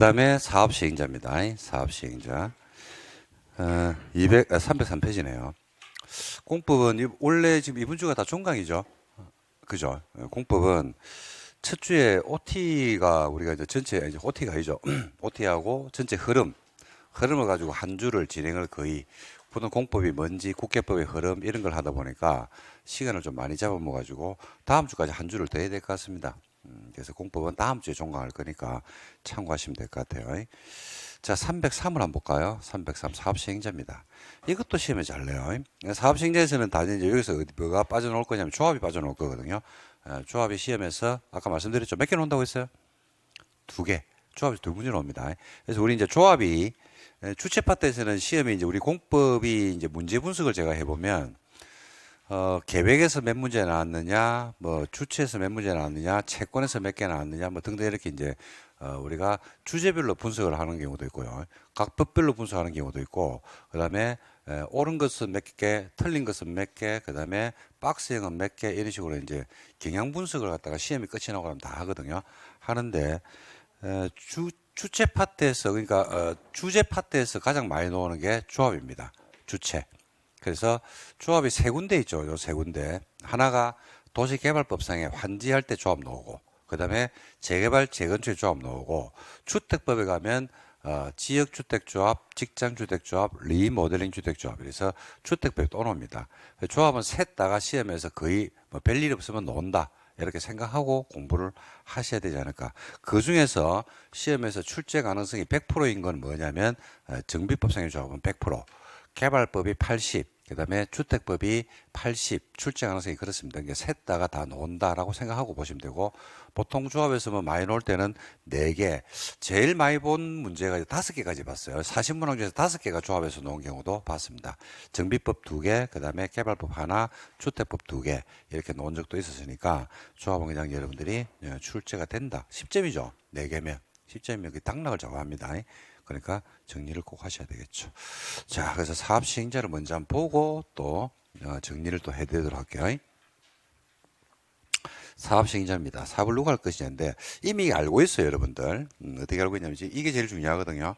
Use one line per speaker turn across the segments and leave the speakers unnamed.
다음에 사업 시행자입니다. 사업 시행자. 303페이지네요. 공법은 원래 지금 이번 주가 다 종강이죠. 그죠? 공법은 첫 주에 OT가 우리가 이제 전체 이제 OT가 아니죠. OT하고 전체 흐름을 가지고 한 주를 진행을 거의 보통 공법이 뭔지 국계법의 흐름 이런 걸 하다 보니까 시간을 좀 많이 잡아먹어 가지고 다음 주까지 한 주를 더 해야 될 것 같습니다. 그래서 공법은 다음 주에 종강할 거니까 참고하시면 될 것 같아요. 자, 303을 한번 볼까요? 303 사업시행자입니다. 이것도 시험에 잘 내요. 사업시행자에서는 단지 이제 여기서 뭐가 빠져나올 거냐면 조합이 빠져나올 거거든요. 조합이 시험에서 아까 말씀드렸죠. 몇 개 나온다고 했어요? 두 개. 조합이 두 문제 나옵니다. 그래서 우리 이제 조합이 주체 파트에서는 시험이 이제 우리 공법이 이제 문제 분석을 제가 해보면 계획에서 몇 문제 나왔느냐, 뭐 주체에서 몇 문제 나왔느냐, 채권에서 몇 개 나왔느냐, 뭐 등등 이렇게 이제 우리가 주제별로 분석을 하는 경우도 있고요. 각 법별로 분석하는 경우도 있고, 그다음에 옳은 것은 몇 개, 틀린 것은 몇 개, 그다음에 박스형은 몇 개 이런 식으로 이제 경향 분석을 갖다가 시험이 끝이 나고 나면 다 하거든요. 하는데 주체 파트에서 그러니까 주제 파트에서 가장 많이 나오는 게 조합입니다. 주체. 그래서 조합이 세 군데 있죠. 요 세 군데. 하나가 도시개발법상에 환지할 때 조합 나오고, 그 다음에 재개발, 재건축 조합 나오고, 주택법에 가면 지역주택조합, 직장주택조합, 리모델링 주택조합. 그래서 주택법이 또 나옵니다. 조합은 셋 다가 시험에서 거의 뭐 별일 없으면 나온다. 이렇게 생각하고 공부를 하셔야 되지 않을까. 그 중에서 시험에서 출제 가능성이 100%인 건 뭐냐면 정비법상의 조합은 100%, 개발법이 80, 그 다음에 주택법이 80, 출제 가능성이 그렇습니다. 그러니까 셋 다가 다 나온다라고 생각하고 보시면 되고, 보통 조합에서 뭐 많이 나올 때는 4개, 제일 많이 본 문제가 5개까지 봤어요. 40문항 중에서 5개가 조합에서 나온 경우도 봤습니다. 정비법 2개, 그 다음에 개발법 하나, 주택법 2개, 이렇게 나온 적도 있었으니까 조합은 그냥 여러분들이 출제가 된다. 10점이죠. 4개면. 10점이면 당락을 정합니다. 그러니까 정리를 꼭 하셔야 되겠죠. 자, 그래서 사업 시행자를 먼저 한번 보고 또 정리를 또 해드리도록 할게요. 사업 시행자입니다. 사업을 누가 할 것이냐인데 이미 알고 있어요, 여러분들. 어떻게 알고 있냐면 이게 제일 중요하거든요.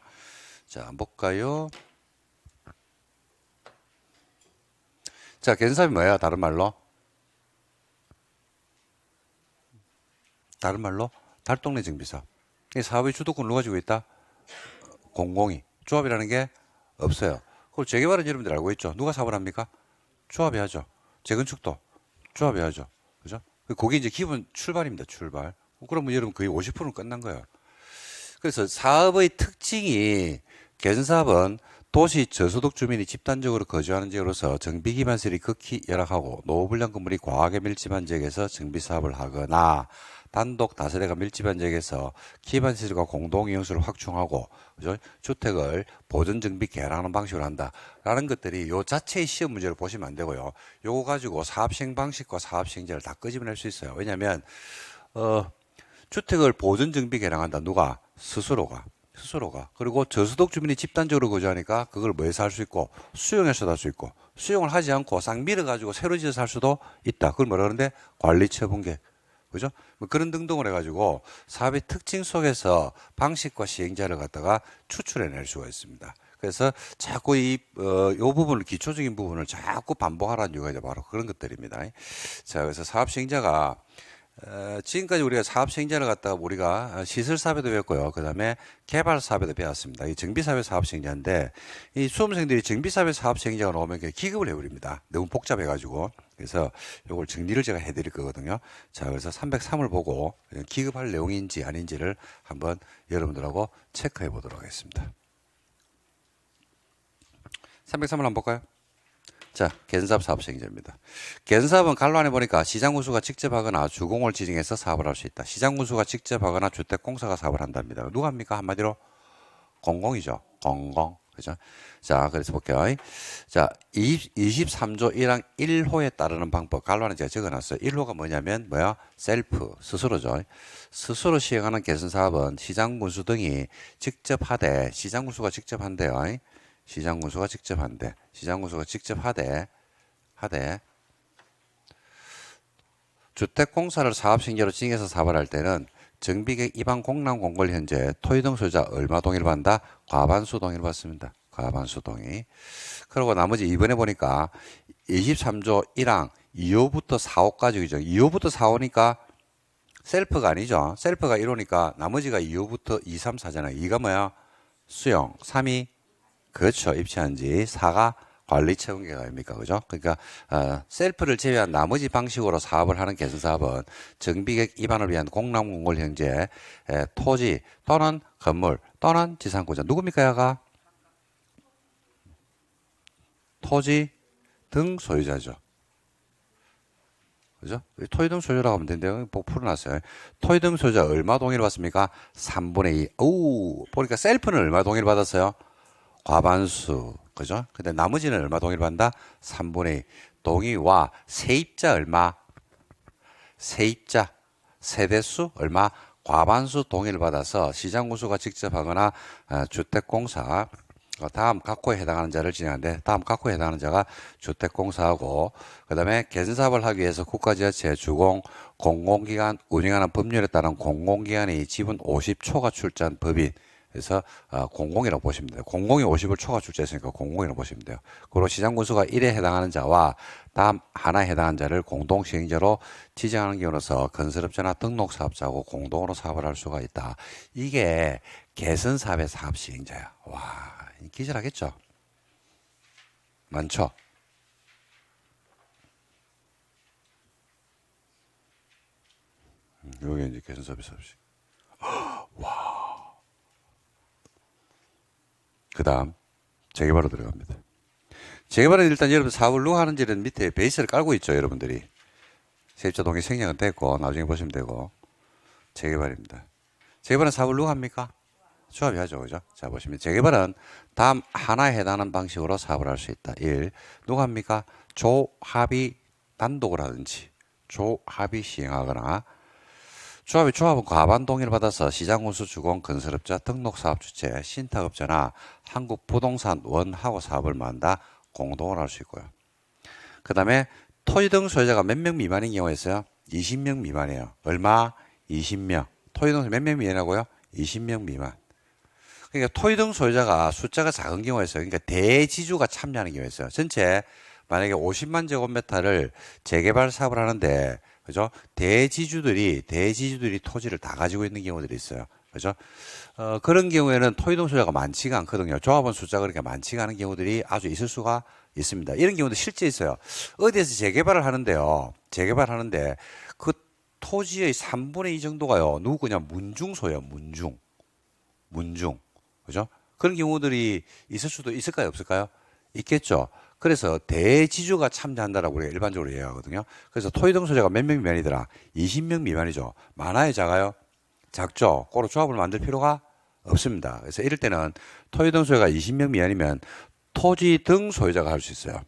자, 한번 볼까요? 자, 개선사업이 뭐야? 다른 말로? 다른 말로? 달동네 정비사업. 이 사업의 주도권을 누가 가지고 있다? 공공이. 조합이라는 게 없어요. 그걸 재개발은 여러분들 알고 있죠? 누가 사업을 합니까? 조합이 하죠. 재건축도 조합이 하죠. 그죠? 그게 이제 기본 출발입니다. 출발. 그러면 여러분 거의 50%는 끝난 거예요. 그래서 사업의 특징이 개선사업은 도시 저소득 주민이 집단적으로 거주하는 지역으로서 정비 기반 시설이 극히 열악하고 노후불량 건물이 과하게 밀집한 지역에서 정비 사업을 하거나 단독 다세대가 밀집한 지역에서 기반 시설과 공동 이용수를 확충하고 그죠? 주택을 보존 정비 개량하는 방식으로 한다라는 것들이 요 자체의 시험 문제를 보시면 안 되고요. 요거 가지고 사업 시행 방식과 사업 시행자를 다 끄집어낼 수 있어요. 왜냐하면 주택을 보존 정비 개량한다. 누가? 스스로가. 그리고 저소득 주민이 집단적으로 거주하니까 그걸 뭐해서 할 수 있고 수용해서도 할 수 있고 수용을 하지 않고 싹 밀어가지고 새로 지어서 할 수도 있다. 그걸 뭐라 그러는데 관리처분계. 그죠? 뭐 그런 등등을 해가지고 사업의 특징 속에서 방식과 시행자를 갖다가 추출해낼 수가 있습니다. 그래서 자꾸 요 부분을, 기초적인 부분을 자꾸 반복하라는 이유가 이제 바로 그런 것들입니다. 자, 그래서 사업 시행자가 지금까지 우리가 사업 시행자를 갖다가 우리가 시설 사업에도 배웠고요. 그 다음에 개발 사업에도 배웠습니다. 이 정비 사업의 사업 시행자인데 이 수험생들이 정비 사업의 사업 시행자가 나오면 기급을 해버립니다. 너무 복잡해가지고. 그래서 이걸 정리를 제가 해드릴 거거든요. 자, 그래서 303을 보고 기급할 내용인지 아닌지를 한번 여러분들하고 체크해 보도록 하겠습니다. 303을 한번 볼까요? 자, 개선사업 사업 시행자입니다. 개선사업은 갈로 안에 보니까 시장군수가 직접 하거나 주공을 지정해서 사업을 할 수 있다. 시장군수가 직접 하거나 주택공사가 사업을 한답니다. 누가 합니까? 한마디로 공공이죠. 공공. 그죠? 자, 그래서 볼게요. 자, 23조 1항 1호에 따르는 방법. 갈로 안에 제가 적어놨어요. 1호가 뭐냐면, 셀프, 스스로죠. 스스로 시행하는 개선사업은 시장군수 등이 직접 하되, 시장군수가 직접 한대요. 시장군수가 직접 한대. 시장군수가 직접 하되 주택공사를 사업시행자로 지정해서 사업을 할 때는 정비객 입항 공람 공고일 현재 토지 등 소유자 얼마 동의를 받는다? 과반수 동의를 받습니다. 과반수 동의. 그리고 나머지 이번에 보니까 23조 1항 2호부터 4호까지 그죠? 2호부터 4호니까 셀프가 아니죠. 셀프가 1호니까 나머지가 2호부터 2, 3, 4잖아요. 2가 뭐야? 수용. 3이 그렇죠. 입찰한지. 4가 관리 채용계가 아닙니까? 그죠? 그러니까 셀프를 제외한 나머지 방식으로 사업을 하는 개선사업은 정비객 입안을 위한 공람공고일 현재 토지 또는 건물 또는 지상권자 누굽니까? 야가 토지 등 소유자죠. 그죠? 토지 등 소유자라고 하면 되는데요. 복 풀어놨어요. 토지 등 소유자 얼마 동의를 받습니까? 3분의 2. 오, 보니까 셀프는 얼마 동의를 받았어요? 과반수. 그죠? 근데 나머지는 얼마 동의를 받는다? 3분의 2. 동의와 세입자 얼마? 세입자, 세대수 얼마? 과반수 동의를 받아서 시장군수가 직접 하거나 주택공사 다음 각호에 해당하는 자를 진행하는데 다음 각호에 해당하는 자가 주택공사하고 그 다음에 개선사업을 하기 위해서 국가지자체 주공 공공기관 운영하는 법률에 따른 공공기관이 지분 50초가 출자한 법인 그래서 공공이라고 보시면 돼요. 공공이 50을 초과 출제했으니까 공공이라고 보시면 돼요. 그리고 시장군수가 1에 해당하는 자와 다음 하나에 해당하는 자를 공동시행자로 지정하는 경우로서 건설업자나 등록사업자하고 공동으로 사업을 할 수가 있다. 이게 개선사업의 사업시행자야. 와, 기절하겠죠? 많죠? 여기 이제 개선사업의 사업시행. 그 다음 재개발로 들어갑니다. 재개발은 일단 여러분 사업을 누가 하는지는 밑에 베이스를 깔고 있죠. 여러분들이 세입자 동의 생략은 됐고 나중에 보시면 되고 재개발입니다. 재개발은 사업을 누가 합니까? 조합이 하죠. 그죠? 자 보시면 재개발은 다음 하나에 해당하는 방식으로 사업을 할 수 있다. 1. 누가 합니까? 조합이 단독을 하든지 조합이 시행하거나 조합은 과반 동의를 받아서 시장군수 주공 건설업자 등록사업 주체 신탁업자나 한국부동산 원하고 사업을 만다 공동으로 할 수 있고요. 그 다음에 토지 등 소유자가 몇 명 미만인 경우에 있어요? 20명 미만이에요. 얼마? 20명. 토지 등 몇 명 미만이라고요? 20명 미만. 그러니까 토지 등 소유자가 숫자가 작은 경우에 있어요. 그러니까 대지주가 참여하는 경우에 있어요. 전체 만약에 50만 제곱미터를 재개발 사업을 하는데 그죠? 대지주들이 토지를 다 가지고 있는 경우들이 있어요. 그죠? 그런 경우에는 토지 등 소유자가 많지가 않거든요. 조합원 숫자가 그렇게 많지가 않은 경우들이 아주 있을 수가 있습니다. 이런 경우도 실제 있어요. 어디에서 재개발을 하는데요. 재개발하는데 그 토지의 3분의 2 정도가요. 누구 거냐? 문중소예요. 문중. 그죠? 그런 경우들이 있을 수도 있을까요? 없을까요? 있겠죠. 그래서 대지주가 참여한다라고 우리가 일반적으로 이해하거든요. 그래서 토지 등 소유자가 몇 명 미만이더라? 20명 미만이죠. 많아요, 작아요? 작죠. 꼬로 조합을 만들 필요가 없습니다. 그래서 이럴 때는 토지 등 소유가 20명 미만이면 토지 등 소유자가 할 수 있어요.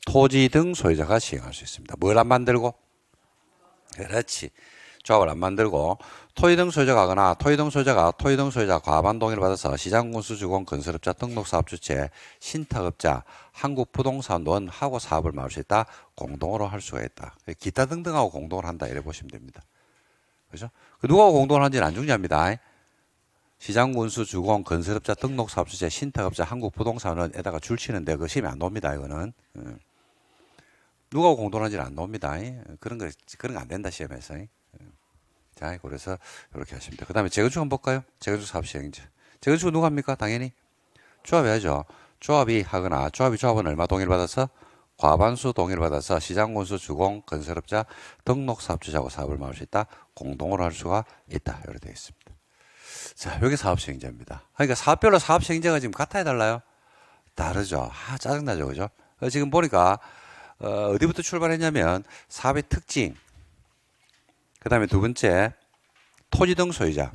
토지 등 소유자가 시행할 수 있습니다. 뭘 안 만들고? 그렇지. 조합을 안 만들고 토지 등 소유자가 하거나 토지 등 소유자 과반 동의를 받아서 시장군수 주공 건설업자 등록사업 주체 신탁업자 한국부동산원 하고 사업을 맡을 수 있다. 공동으로 할 수가 있다. 기타 등등하고 공동을 한다. 이래 보시면 됩니다. 그죠? 누가 공동을 하는지는 안 중요합니다. 시장군수 주공 건설업자 등록사업 주체 신탁업자 한국부동산원에다가 줄 치는데 그 시험이 안 나옵니다. 이거는 누가 공동하지는 안 나옵니다. 그런 거 안 된다 시험에서. 자, 그래서 이렇게 하시면 돼요. 그 다음에 재건축 한번 볼까요? 재건축 사업 시행자. 재건축은 누가 합니까? 당연히 조합이 하죠. 조합이 하거나 조합은 얼마 동의를 받아서? 과반수 동의를 받아서 시장군수 주공 건설업자 등록사업주자하고 사업을 맡을 수 있다. 공동으로 할 수가 있다. 이렇게 되어 있습니다. 자, 여기 사업 시행자입니다. 그러니까 사업별로 사업 시행자가 지금 같아야 달라요? 다르죠. 짜증나죠. 그죠? 지금 보니까 어디부터 출발했냐면 사업의 특징, 그 다음에 두 번째 토지 등 소유자,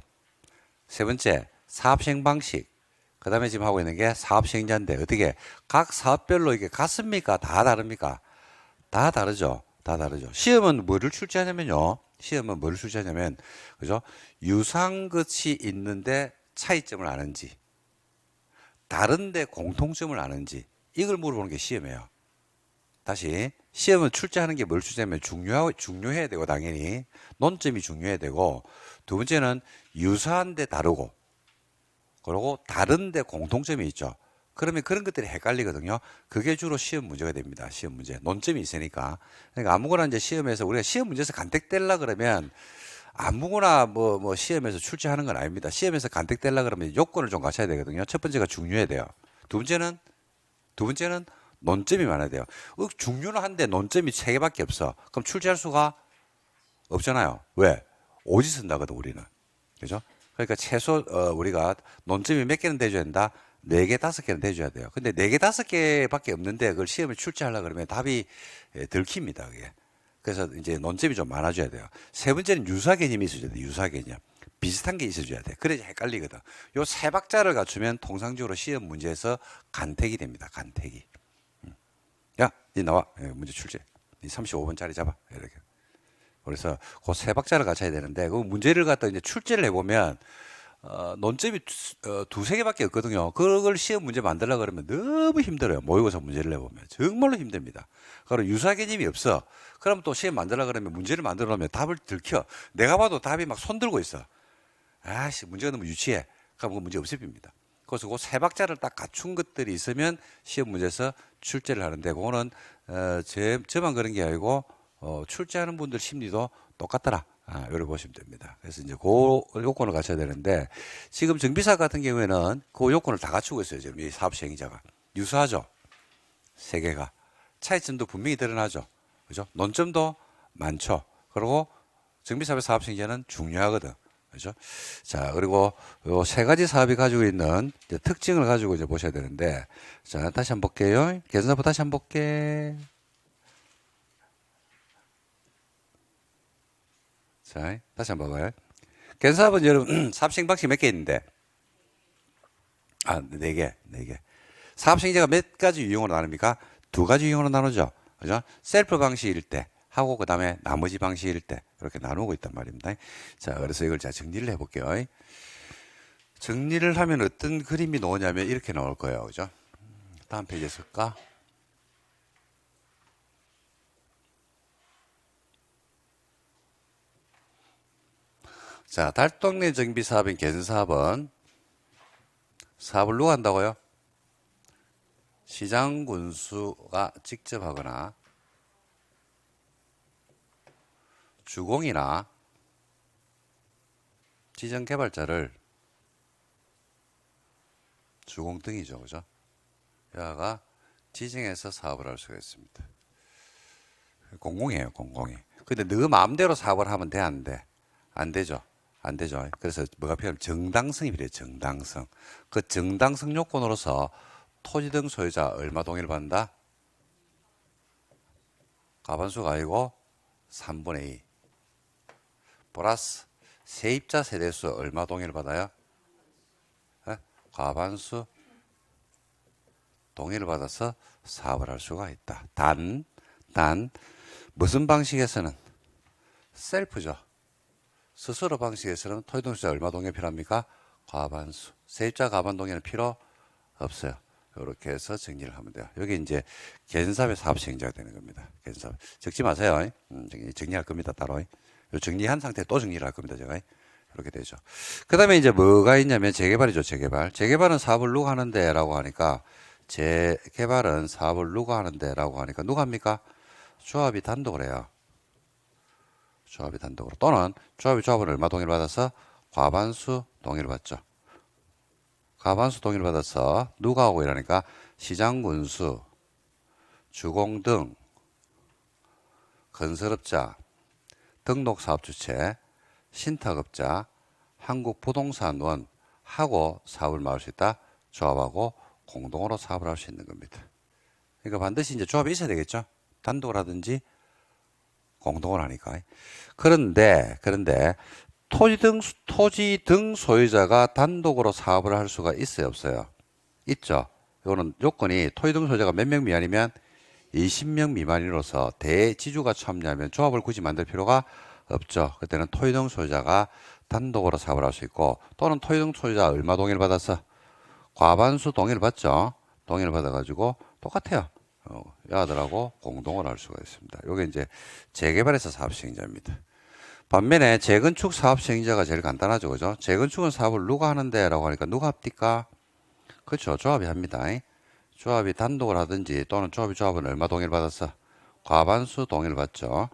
세 번째 사업 시행 방식, 그 다음에 지금 하고 있는 게 사업 시행자인데 어떻게 각 사업별로 이게 같습니까? 다 다릅니까? 다 다르죠. 다 다르죠. 시험은 뭐를 출제하냐면요. 그죠? 유사한 것이 있는데 차이점을 아는지, 다른데 공통점을 아는지, 이걸 물어보는 게 시험이에요. 다시 시험은 출제하는 게 뭘 출제하면 중요해야 되고 당연히 논점이 중요해야 되고 두 번째는 유사한데 다르고, 그리고 다른데 공통점이 있죠. 그러면 그런 것들이 헷갈리거든요. 그게 주로 시험 문제가 됩니다. 시험 문제. 논점이 있으니까. 그러니까 아무거나 이제 시험에서 우리가 시험 문제에서 간택되려 그러면 아무거나 뭐 시험에서 출제하는 건 아닙니다. 시험에서 간택되려 그러면 요건을 좀 갖춰야 되거든요. 첫 번째가 중요해야 돼요. 두 번째는 논점이 많아야 돼요. 중요는 한데 논점이 3개밖에 없어. 그럼 출제할 수가 없잖아요. 왜? 오지 쓴다거든, 우리는. 그죠? 그러니까 최소 우리가 논점이 몇 개는 돼줘야 된다. 4개, 5개는 돼줘야 돼요. 근데 4개, 5개밖에 없는데 그걸 시험에 출제하려고 그러면 답이 들킵니다, 그게. 그래서 이제 논점이 좀 많아져야 돼요. 세 번째는 유사 개념이 있어줘야 돼요. 유사 개념. 비슷한 게 있어줘야 돼. 그래야 헷갈리거든. 요 3박자를 갖추면 통상적으로 시험 문제에서 간택이 됩니다. 간택이. 야, 니 나와. 문제 출제. 니 35번짜리 잡아. 이렇게. 그래서 그 3박자를 갖춰야 되는데 그 문제를 갖다 이제 출제를 해보면 논점이 두세 개밖에 없거든요. 그걸 시험 문제 만들려고 그러면 너무 힘들어요. 모의고사 문제를 내보면. 정말로 힘듭니다. 그리고 유사 개념이 없어. 그럼 또 시험 만들려고 그러면 문제를 만들어 놓으면 답을 들켜. 내가 봐도 답이 막 손들고 있어. 아씨, 문제가 너무 유치해. 그럼 그 문제 없애집니다. 그래서 그 3박자를 딱 갖춘 것들이 있으면 시험 문제에서 출제를 하는데 그거는 저만 그런 게 아니고 출제하는 분들 심리도 똑같더라. 이렇게 보시면 됩니다. 그래서 이제 그 요건을 갖춰야 되는데 지금 정비사 같은 경우에는 그 요건을 다 갖추고 있어요. 지금 이 사업 시행자가 유사하죠. 3개가 차이점도 분명히 드러나죠. 그죠? 논점도 많죠. 그리고 정비사업의 사업 시행자는 중요하거든. 그죠? 자, 그리고 요 3가지 사업이 가지고 있는 이제 특징을 가지고 이제 보셔야 되는데, 자, 다시 한번 볼게요. 계산사업 다시 한번 볼게. 자, 다시 한번 봐봐요. 계산사업은 여러분, 사업 시행 방식이 몇 개 있는데, 4개, 4개. 사업 시행자가 몇 가지 유형으로 나눕니까? 2가지 유형으로 나누죠. 그죠? 셀프 방식일 때, 하고 그 다음에 나머지 방식일 때 이렇게 나누고 있단 말입니다. 자, 그래서 이걸 제가 정리를 해볼게요. 정리를 하면 어떤 그림이 나오냐면 이렇게 나올 거예요. 그죠? 다음 페이지에 쓸까? 자, 달동네 정비 사업인 개선사업은 사업을 누가 한다고요? 시장 군수가 직접 하거나 주공이나 지정 개발자를 주공 등이죠. 그죠? 여가 지정해서 사업을 할 수가 있습니다. 공공이에요, 공공이. 근데 너 마음대로 사업을 하면 돼, 안 돼? 안 되죠. 안 되죠. 그래서 뭐가 필요하면 정당성이 필요해요, 정당성. 그 정당성 요건으로서 토지 등 소유자 얼마 동의를 받는다? 과반수가 아니고 3분의 2. 플러스 세입자 세대수 얼마 동의를 받아요? 과반수 동의를 받아서 사업을 할 수가 있다. 단 무슨 방식에서는 셀프죠. 스스로 방식에서는 토지동의자 얼마 동의 필요합니까? 과반수. 세입자 과반 동의는 필요 없어요. 이렇게 해서 정리를 하면 돼요. 여기 이제 개선사업의 사업 시행자가 되는 겁니다. 개선사업. 적지 마세요. 정리할 겁니다. 따로. 요 정리한 상태에 또 정리를 할 겁니다. 제가. 이렇게 되죠. 그 다음에 이제 뭐가 있냐면 재개발이죠. 재개발. 재개발은 사업을 누가 하는데 라고 하니까 재개발은 사업을 누가 하는데 라고 하니까 누가 합니까? 조합이 단독을 해요. 조합이 단독으로. 또는 조합은 얼마 동의를 받아서? 과반수 동의를 받죠. 과반수 동의를 받아서 누가 하고 이러니까 시장군수, 주공 등 건설업자, 등록사업주체, 신탁업자, 한국부동산원 하고 사업을 막을 수 있다. 조합하고 공동으로 사업을 할 수 있는 겁니다. 그러니까 반드시 이제 조합이 있어야 되겠죠. 단독을 하든지 공동을 하니까. 그런데 토지 등 소유자가 단독으로 사업을 할 수가 있어요, 없어요? 있죠. 이거는 요건이 토지 등 소유자가 몇 명 미만이면 20명 미만으로서 대지주가 참여하면 조합을 굳이 만들 필요가 없죠. 그때는 토지 등 소유자가 단독으로 사업을 할 수 있고, 또는 토지 등 소유자 얼마 동의를 받아서? 과반수 동의를 받죠. 동의를 받아가지고 똑같아요. 야들하고 공동을 할 수가 있습니다. 이게 이제 재개발에서 사업 시행자입니다. 반면에 재건축 사업 시행자가 제일 간단하죠. 그죠? 재건축은 사업을 누가 하는데? 라고 하니까 누가 합니까? 그렇죠. 조합이 합니다. 조합이 단독을 하든지 또는 조합은 얼마 동의를 받았어? 과반수 동의를 받죠.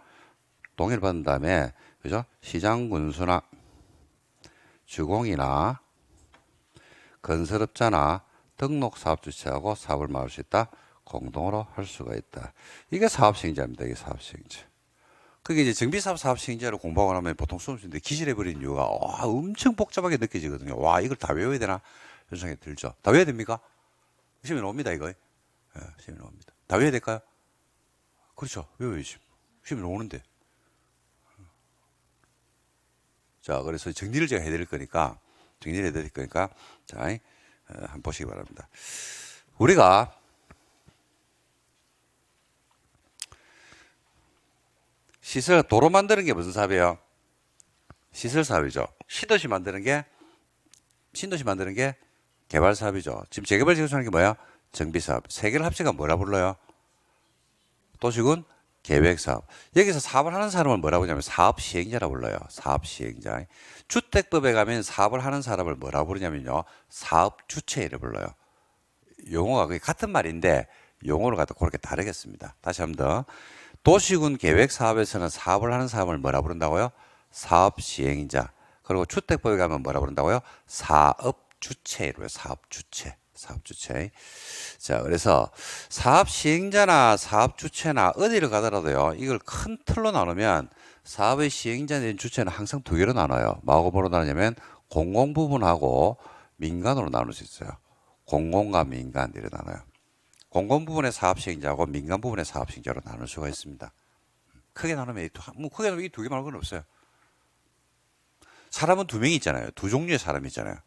동의를 받은 다음에 그죠? 시장 군수나 주공이나 건설업자나 등록 사업 주체하고 사업을 막을 수 있다. 공동으로 할 수가 있다. 이게 사업 시행자입니다. 이게 사업 시행자. 그게 이제 정비사업 사업 시행자를 공부하고 나면 보통 수험 sinh 기절해버리는 이유가 와, 엄청 복잡하게 느껴지거든요. 와, 이걸 다 외워야 되나? 이런 생각이 들죠. 다 외워야 됩니까? 시험에 나옵니다, 이거. 예, 시험에 나옵니다. 다 외워야 될까요? 그렇죠. 외워야지. 시험에 나오는데. 자, 그래서 정리를 제가 해드릴 거니까, 자, 한번 보시기 바랍니다. 우리가 시설, 도로 만드는 게 무슨 사업이에요? 시설 사업이죠. 신도시 만드는 게 개발 사업이죠. 지금 재개발 재건축하는 게 뭐야? 정비 사업. 세 개를 합쳐가 뭐라 불러요? 도시군 계획 사업. 여기서 사업을 하는 사람을 뭐라고 하냐면 사업 시행자라고 불러요. 사업 시행자. 주택법에 가면 사업을 하는 사람을 뭐라고 부르냐면요. 사업 주체를 불러요. 용어가 거의 같은 말인데 용어를 갖다 그렇게 다르겠습니다. 다시 한 번 더. 도시군 계획 사업에서는 사업을 하는 사람을 뭐라 부른다고요? 사업 시행자. 그리고 주택법에 가면 뭐라 부른다고요? 사업 주체로 해요. 사업 주체. 사업 주체. 자, 그래서 사업 시행자나 사업 주체나 어디를 가더라도요. 이걸 큰 틀로 나누면 사업의 시행자인 주체는 항상 두 개로 나눠요. 뭐하고 나누냐면 공공 부분하고 민간으로 나눌 수 있어요. 공공과 민간 이렇게 나눠요. 공공 부분의 사업 시행자하고 민간 부분의 사업 시행자로 나눌 수가 있습니다. 크게 나누면 이 두 개 말고는 없어요. 사람은 두 명이 있잖아요. 두 종류의 사람이 있잖아요.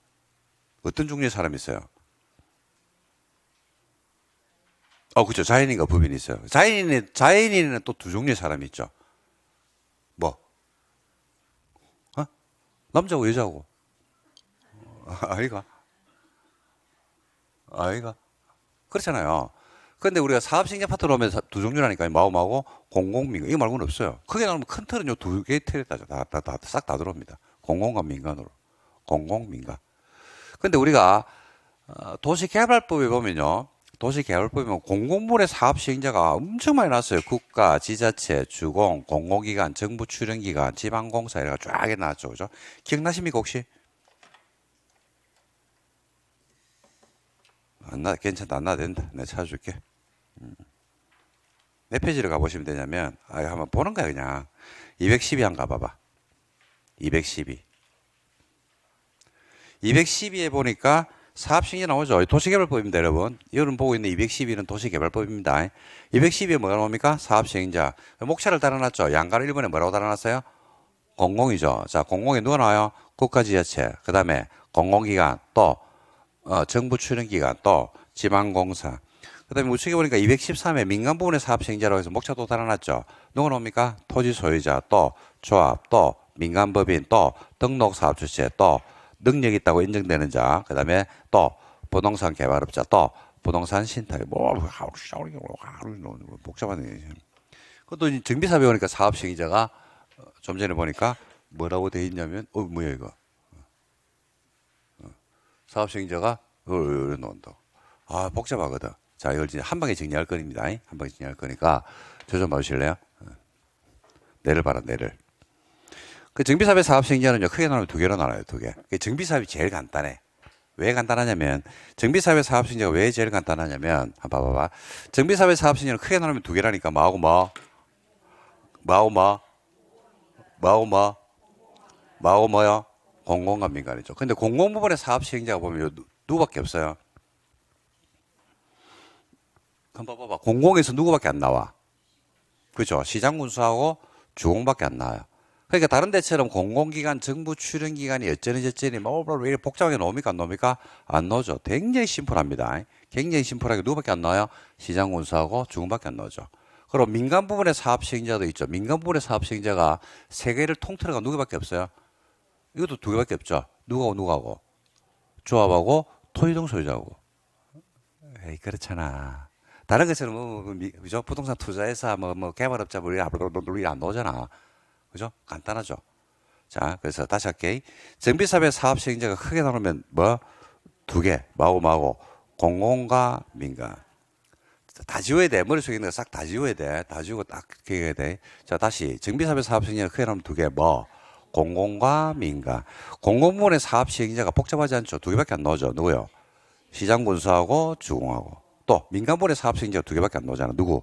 어떤 종류의 사람이 있어요? 그렇죠. 자연인과 법인이 있어요. 자연인에는 또 두 종류의 사람이 있죠. 뭐? 남자고 여자고. 아이가? 그렇잖아요. 근데 우리가 사업시행자 파트로 하면 두 종류라니까요. 마음하고 공공민간. 이거 말고는 없어요. 크게 나누면 큰 틀은 요 두 개의 틀에 따져. 싹 다 들어옵니다. 공공과 민간으로. 공공민간. 근데 우리가 도시개발법에 보면요. 도시개발법에 보면 공공물의 사업시행자가 엄청 많이 나왔어요. 국가, 지자체, 주공, 공공기관, 정부 출연기관, 지방공사 이래가 쫙 나왔죠. 그죠? 기억나십니까 혹시? 괜찮다. 안 나도 된다. 내가 찾아줄게. 몇 페이지를 가보시면 되냐면, 한번 보는 거야, 그냥. 212 한번 가봐봐. 212. 212에 보니까 사업시행자 나오죠. 도시개발법입니다, 여러분. 여러분 보고 있는 212는 도시개발법입니다. 212에 뭐가 나옵니까? 사업시행자. 목차를 달아놨죠. 양가를 1번에 뭐라고 달아놨어요? 공공이죠. 자, 공공에 누가 나와요? 국가지자체. 그 다음에 공공기관, 또, 정부 출연기관, 또, 지방공사. 그 다음에 우측에 보니까 213에 민간 부분의 사업시행자라고 해서 목차도 달아놨죠. 누가 나옵니까? 토지 소유자, 또, 조합, 또, 민간법인, 또, 등록사업주체, 또, 능력 있다고 인정되는 자, 그 다음에 또 부동산 개발업자, 또 부동산 신탁, 복잡하네. 그것도 정비사업에 보니까 사업시행자가 좀 전에 보니까 뭐라고 돼 있냐면, 뭐야 이거? 사업시행자가 이걸 넣는다. 복잡하거든. 자, 이걸 이제 한 방에 정리할 거입니다. 한 방에 정리할 거니까 저 좀 봐주실래요? 내를 봐라, 내를. 그 정비사업의 사업시행자는요, 크게 나누면 두 개로 나눠요, 두 개. 정비사업이 제일 간단해. 왜 간단하냐면, 정비사업의 사업시행자가 왜 제일 간단하냐면, 한번 봐봐봐. 정비사업의 사업시행자는 크게 나누면 두 개라니까, 뭐하고 뭐? 뭐하고 뭐? 뭐하고 뭐? 뭐하고 뭐요? 공공과 민간이죠. 근데 공공 부분의 사업시행자가 보면 누구밖에 없어요? 한번 봐봐. 공공에서 누구밖에 안 나와? 그죠? 시장군수하고 주공밖에 안 나와요. 그러니까 다른 데처럼 공공기관, 정부 출연기관이 어쩌니 저쩌니 왜 이렇게 복잡하게 나옵니까? 안 나옵니까? 안 나오죠. 굉장히 심플합니다. 굉장히 심플하게 누구밖에 안 나와요? 시장군수하고 주공밖에 안 나오죠. 그럼 민간 부분의 사업 시행자도 있죠. 민간 부분의 사업 시행자가 세 개를 통틀어가 누구밖에 없어요? 이것도 두 개밖에 없죠. 누구하고? 조합하고 토지동 소유자하고. 에이, 그렇잖아. 다른 것처럼 그죠? 부동산 투자회사 개발업자 우리 안 나오잖아. 그죠? 간단하죠. 자, 그래서 다시 할게. 정비사업의 사업 시행자가 크게 나누면 뭐? 두 개. 마구. 공공과 민간. 다 지워야 돼. 머릿속에 있는 거 싹 다 지워야 돼. 다 지우고 딱 기억해야 돼. 자, 다시. 정비사업의 사업 시행자가 크게 나누면 두 개. 뭐? 공공과 민간. 공공부문의 사업 시행자가 복잡하지 않죠. 두 개밖에 안 나오죠. 누구요? 시장군수하고 주공하고. 또 민간부문의 사업 시행자가 두 개밖에 안 나오잖아. 누구?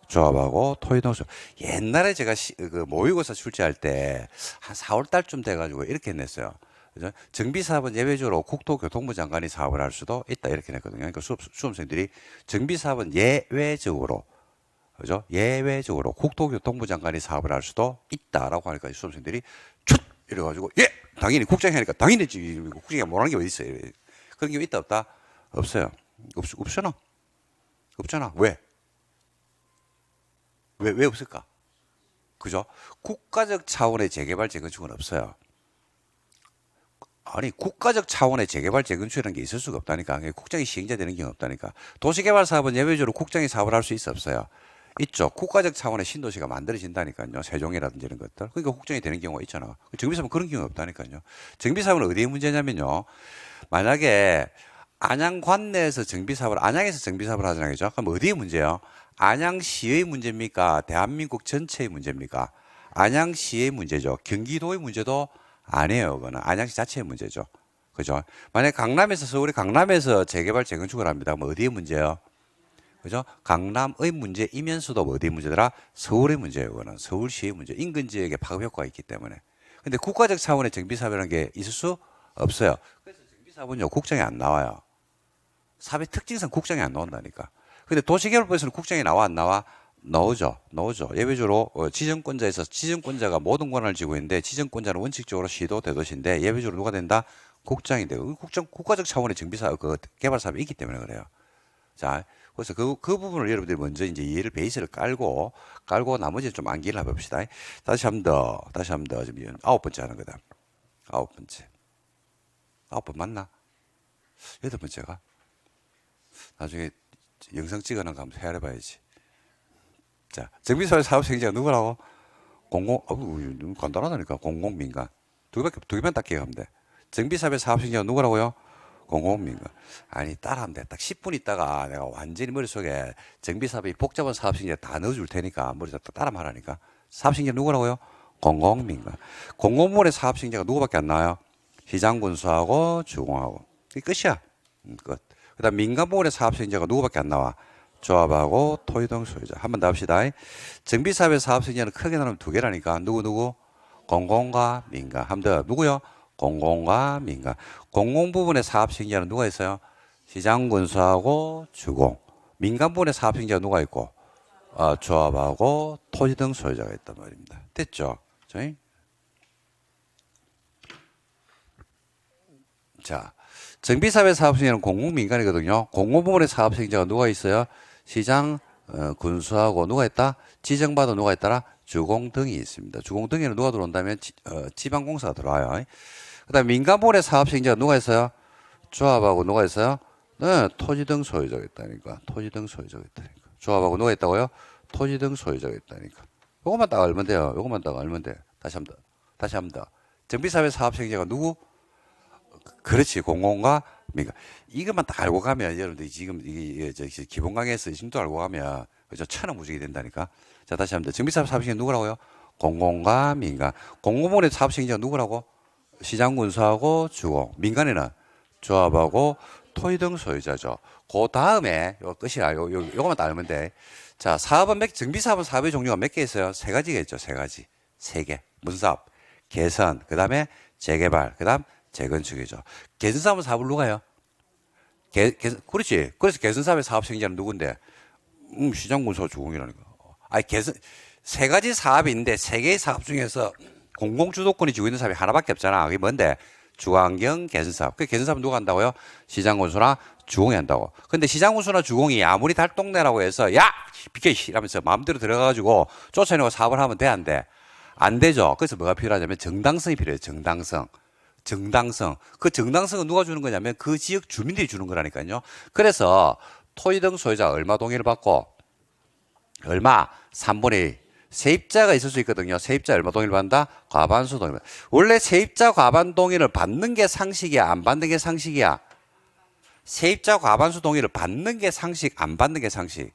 조합하고 토의동수. 옛날에 제가 그 모의고사 출제할 때 한 4월 달쯤 돼가지고 이렇게 냈어요. 그죠? 정비사업은 예외적으로 국토교통부 장관이 사업을 할 수도 있다 이렇게 냈거든요. 그러니까 수험생들이 정비사업은 예외적으로 그죠? 예외적으로 국토교통부 장관이 사업을 할 수도 있다라고 하니까 수험생들이 촛 이래가지고 예 당연히 국장이 하니까 당연히 국장이 뭐라는 게 어디 있어요? 그런 게 있다 없다? 없어요. 없잖아. 없잖아. 왜 없을까? 그죠? 국가적 차원의 재개발 재건축은 없어요. 아니 국가적 차원의 재개발 재건축이라는 게 있을 수가 없다니까. 국장이 시행자 되는 경우 없다니까. 도시개발 사업은 예외적으로 국장이 사업을 할 수 있어 없어요? 있죠. 국가적 차원의 신도시가 만들어진다니까요. 세종이라든지 이런 것들. 그러니까 국장이 되는 경우가 있잖아. 정비사업은 그런 경우가 없다니까요. 정비사업은 어디에 문제냐면요. 만약에 안양 관내에서 정비사업을 안양에서 정비사업을 하잖아요. 그죠? 그럼 어디에 문제예요? 안양시의 문제입니까? 대한민국 전체의 문제입니까? 안양시의 문제죠. 경기도의 문제도 아니에요. 그거는 안양시 자체의 문제죠. 그죠? 만약 강남에서 서울의 강남에서 재개발 재건축을 합니다. 그럼 어디의 문제예요? 그죠? 강남의 문제이면서도 어디의 문제더라? 서울의 문제예요. 그거는 서울시의 문제. 인근 지역에 파급 효과가 있기 때문에. 근데 국가적 차원의 정비사업이라는 게 있을 수 없어요. 그래서 정비사업은요, 국장이 안 나와요. 사업의 특징상 국장이 안 나온다니까. 근데 도시개발법에서는 국장이 나와 안 나와? 나오죠. 예외적으로 지정권자가 모든 권한을 쥐고 있는데 지정권자는 원칙적으로 시도 대도시인데 예외적으로 누가 된다? 국장이 돼요. 국가적 차원의 정비사업, 개발 사업이 있기 때문에 그래요. 자, 그래서 그 부분을 여러분들이 먼저 이제 이해를 베이스를 깔고 나머지는 좀 암기를 해봅시다. 다시 한 번 더. 지금 9번째 하는 거다. 9번째. 9번 맞나? 8번째가? 나중에 영상 찍어놓은 거 한번 헤아려봐야지. 자, 정비사업 사업 시행자가 누구라고? 간단하다니까. 공공민간. 두 개만 딱 기억하면 돼. 정비사업의 사업 시행자가 누구라고요? 공공민간. 아니, 따라하면 돼. 딱 10분 있다가 내가 완전히 머릿속에 정비사업이 복잡한 사업 시행자 다 넣어줄 테니까 머릿속에 따라만 하라니까. 사업 시행자 누구라고요? 공공민간. 공공부문의 사업 시행자가 누구밖에 안 나와요? 시장군수하고 주공하고. 이게 끝이야. 끝. 그 다음 민간부문의 사업 시행자가 누구밖에 안 나와? 조합하고 토의동 소유자. 한 번 더 합시다. 정비사업의 사업 시행자는 크게 나누면 두 개라니까. 누구? 공공과 민간. 한 번 더. 누구요? 공공과 민간. 공공 부분의 사업 시행자는 누가 있어요? 시장군수하고 주공. 민간 부분의 사업 시행자가 누가 있고? 조합하고 토지 등 소유자가 있단 말입니다. 됐죠? 자, 정비사업의 사업 시행자는 공공민간이거든요. 공공부문의 사업 시행자가 누가 있어요? 시장, 군수하고 누가 있다? 지정받은 누가 있더라? 주공 등이 있습니다. 주공 등에는 누가 들어온다면 지방공사가 들어와요. 그 다음에 민간부문의 사업 시행자가 누가 있어요? 조합하고 누가 있어요? 네, 토지 등 소유자가 있다니까. 토지 등 소유자가 있다니까. 조합하고 누가 있다고요? 토지 등 소유자가 있다니까. 요것만 딱 알면 돼요. 요것만 딱 알면 돼. 다시 한 번 더. 정비사업의 사업 시행자가 누구? 그렇지. 공공과 민간. 이것만 딱 알고 가면 여러분들이 지금 이게 기본 강의에서 이 정도 알고 가면 그죠? 천하무적이 된다니까. 자, 다시 한번 더. 정비사업 사업 시행자 누구라고요? 공공과 민간. 공공부문의 사업 시행자가 누구라고? 시장군수하고 주공. 민간에는 조합하고 토지 등 소유자죠. 그 다음에 요 끝이야. 요거만 딱 알면 돼. 자, 정비사업은 사업의 종류가 몇 개 있어요? 세 가지가 있죠. 세 가지. 세 개. 무슨 사업? 개선. 그 다음에 재개발. 그 다음 재건축이죠. 개선사업은 사업을 누가 해요? 그렇지. 그래서 개선사업의 사업 시행자는 누군데? 시장군수와 주공이라니까. 아니, 세 가지 사업이 있는데 세 개의 사업 중에서 공공주도권이 쥐고 있는 사업이 하나밖에 없잖아. 그게 뭔데? 주거환경 개선사업. 그 개선사업은 누가 한다고요? 시장군수나 주공이 한다고. 근데 시장군수나 주공이 아무리 달동네라고 해서 야! 비켜! 이러면서 마음대로 들어가가지고 쫓아내고 사업을 하면 돼? 안 돼? 안 되죠. 그래서 뭐가 필요하냐면 정당성이 필요해요. 정당성. 그 정당성은 누가 주는 거냐면 그 지역 주민들이 주는 거라니까요. 그래서 토지 등 소유자가 얼마 동의를 받고 얼마? 3분의 1. 세입자가 있을 수 있거든요. 세입자 얼마 동의를 받는다? 과반수 동의를 받는다. 원래 세입자 과반 동의를 받는 게 상식이야? 안 받는 게 상식이야? 세입자 과반수 동의를 받는 게 상식, 안 받는 게 상식?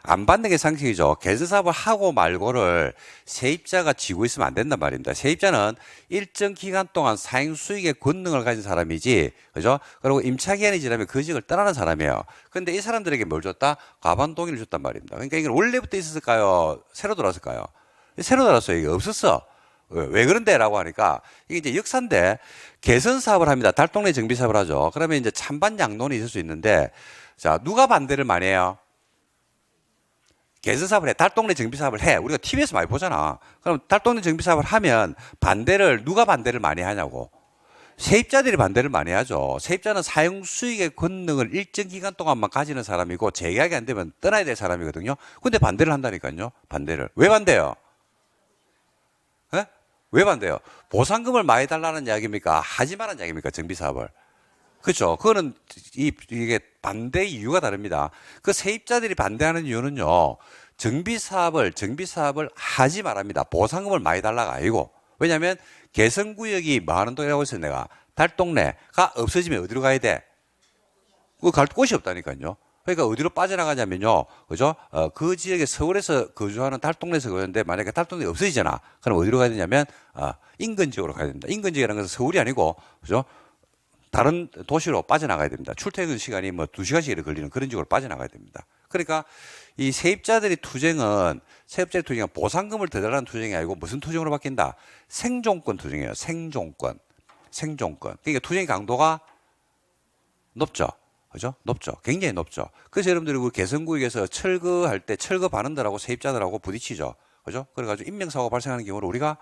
안 받는 게 상식이죠. 개선사업을 하고 말고를 세입자가 지고 있으면 안 된단 말입니다. 세입자는 일정 기간 동안 사행 수익의 권능을 가진 사람이지, 그죠? 그리고 임차 기한이 지나면 그 지역을 떠나는 사람이에요. 근데 이 사람들에게 뭘 줬다? 과반 동의를 줬단 말입니다. 그러니까 이게 원래부터 있었을까요? 새로 들어왔을까요? 새로 들어왔어요. 이게 없었어. 왜 그런데? 라고 하니까 이게 이제 역사인데 개선 사업을 합니다. 달동네 정비 사업을 하죠. 그러면 이제 찬반 양론이 있을 수 있는데 자, 누가 반대를 많이 해요? 개선 사업을 해. 달동네 정비 사업을 해. 우리가 TV에서 많이 보잖아. 그럼 달동네 정비 사업을 하면 누가 반대를 많이 하냐고. 세입자들이 반대를 많이 하죠. 세입자는 사용 수익의 권능을 일정 기간 동안만 가지는 사람이고 재계약이 안 되면 떠나야 될 사람이거든요. 근데 반대를 한다니까요. 반대를. 왜 반대요? 예? 왜 반대요? 보상금을 많이 달라는 이야기입니까? 하지 말라는 이야기입니까? 정비 사업을. 그렇죠. 그거는 이게 반대 이유가 다릅니다. 그 세입자들이 반대하는 이유는요. 정비 사업을 하지 말합니다. 보상금을 많이 달라가 아니고. 왜냐하면 개성구역이 많은 동이라고 했어요. 내가 달동네가 없어지면 어디로 가야 돼? 갈 곳이 없다니까요. 그러니까 어디로 빠져나가냐면요. 그죠? 그 지역에 서울에서 거주하는 달동네에서 거주하는데 만약에 달동네 없어지잖아. 그럼 어디로 가야 되냐면 인근 지역으로 가야 됩니다. 인근 지역이라는 것은 서울이 아니고 그죠? 다른 도시로 빠져나가야 됩니다. 출퇴근 시간이 뭐 2시간씩 걸리는 그런 지역으로 빠져나가야 됩니다. 그러니까 이 세입자들이 투쟁은 보상금을 더 달라는 투쟁이 아니고 무슨 투쟁으로 바뀐다? 생존권 투쟁이에요. 생존권. 그러니까 투쟁의 강도가 높죠. 그죠? 높죠. 굉장히 높죠. 그래서 여러분들이 우리 개성구역에서 철거할 때 철거 반원들하고 세입자들하고 부딪히죠. 그죠? 그래가지고 인명사고가 발생하는 경우를 우리가